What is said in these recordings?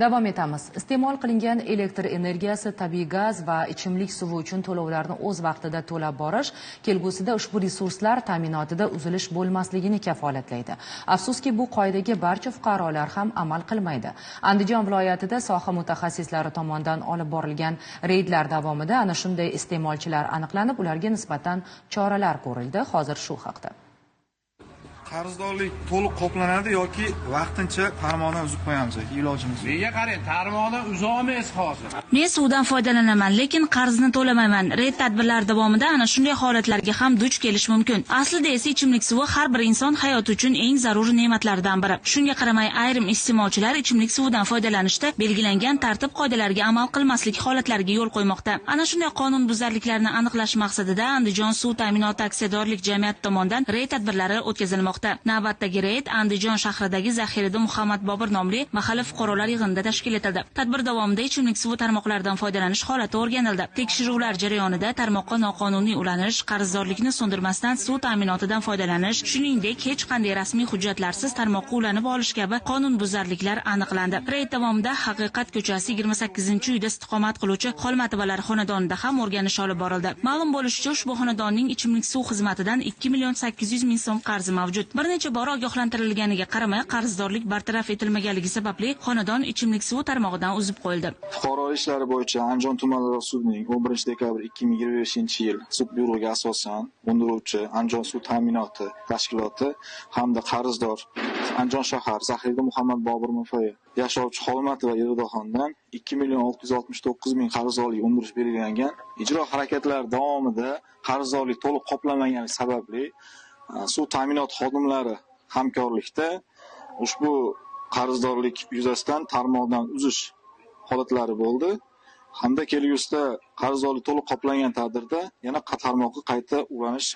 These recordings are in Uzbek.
Davom etamiz. Iste'mol qilingan elektr energiyasi, tabiiy gaz va ichimlik suvi uchun to'lovlarni o'z vaqtida to'lab borish kelgusida ushbu resurslar ta'minotida uzilish bo'lmasligini kafolatlaydi. Afsuski, bu qoidaga barcha fuqarolar ham amal qilmaydi. Andijon viloyatida soha mutaxassislari tomonidan olib borilgan reydlar davomida ana shunday iste'molchilar aniqlanib, ularga nisbatan choralar ko'rildi. Hozir shu haqda. Qarzdorlik to'liq qoplanadi yoki vaqtincha tarmoqdan uzib qo'yamiz yoki ilojimiz yo'q. Nega qarang, tarmoqdan uza olmaysiz hozir. Men suvdan foydalanaman, lekin qarzni to'lamayman. Reyd tadbirlar davomida ana shunday holatlarga ham duch kelish mumkin. Aslida esa ichimlik suvi har bir inson hayoti uchun eng zarur ne'matlardan biri. Shunga qaramay ayrim iste'molchilar ichimlik suvidan foydalanishda belgilangan tartib-qoidalarga amal qilmaslik holatlariga yo'l qo'ymoqda. Ana shunday qonunbuzarliklarni aniqlash maqsadida Andijon suv ta'minoti aksiyadorlik jamiyati tomonidan reyd tadbirlari o'tkazilmoqda. Navbatdagi reyd Andijon shahridagi Zaxirada Muhammad Bobur nomli mahalla fuqarolar yig'inida tashkil etildi. Tadbir davomida ichimlik suvi tarmoqlaridan foydalanish holati o'rganildi. Tekshiruvlar jarayonida tarmoqqa noqonuniy ulanish, qarzdorlikni so'ndirmasdan suv ta'minotidan foydalanish, shuningdek hech qanday rasmiy hujjatlarsiz tarmoqqa ulanib olish kabi qonunbuzarliklar aniqlandi. Reyd davomida Haqiqat ko'chasi 28-uyda istiqomat qiluvchi Xolmatovalar xonadonida ham o'rganish olib borildi. Ma'lum bo'lishicha, ushbu xonadonning ichimlik suv xizmatidan 2.800.000 so'm qarzi mavjud. Bir necha bor ogohlantirilganiga qaramay qarzdorlik bartaraf etilmaganligi sababli xonadon ichimlik suvi tarmog'idan uzib qo'yildi. Fuqaro ishlari bo'yicha Andijon tumanaro sudining 11 dekabr 2025-yil sud buyrug'iga asosan undiruvchi Andijon suv ta'minoti tashkiloti hamda qarzdor Andijon shahar Zaxirada Muhammad Bobur Mufayi yashovchi Xolmatova Eridoxondan 2.669.000 qarzdorlik undirish belgilangan. Ijro harakatlari davomida qarzdorlik to'liq qoplanmagani sababli suv ta'minot xodimlari hamkorlikda ushbu qarzdorlik yuzasidan tarmoqdan uzish holatlari bo'ldi. Hamda kelgusida qarzdorlik to'liq qoplangan taqdirda yana tarmoqqa qayta ulanish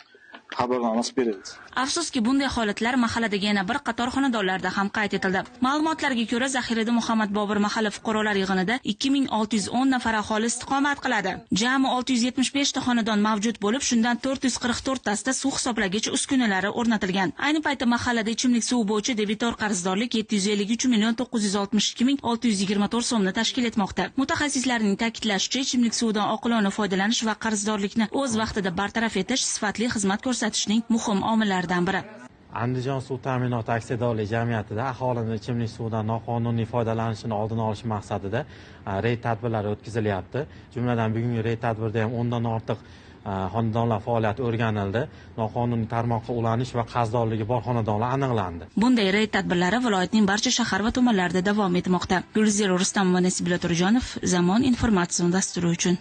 xabarnomasi berildi. Afsuski, bunday holatlar mahalladagi yana bir qator xonadonlarda ham qayd etildi. Ma'lumotlarga ko'ra, Zaxirada Muhammad Bobur mahalla fuqarolar yig'inida 2610 nafar aholi istiqomat qiladi. Jami 675 ta xonadon mavjud bo'lib, shundan 444 tasida suv hisoblagich uskunalari o'rnatilgan. Ayni paytda mahallada ichimlik suvi bo'yicha debitor qarzdorlik 753.962.624 so'mni tashkil etmoqda. Mutaxassislarning ta'kidlashicha, ichimlik suvidan oqilona foydalanish va qarzdorlikni o'z vaqtida bartaraf etish sifatli xizmat ko'rsatishning muhim omillaridan biri. Andijon suv ta'minoti aksiyadorlik jamiyatida aholining ichimlik suvidan noqonuniy foydalanishini oldini olish maqsadida reyd tadbirlari o'tkazilyapti. Jumladan bugungi reyd tadbirda ham 10 dan ortiq xonadonlar faoliyati o'rganildi. Noqonuniy tarmoqqa ulanish va qarzdorligi bor xonadonlar aniqlandi. Bunday reyd tadbirlari viloyatning barcha shahar va tumanlarida davom etmoqda. Gulzira Rustamova, Nasibullo Turjonov, Zamon informatsion dasturi uchun.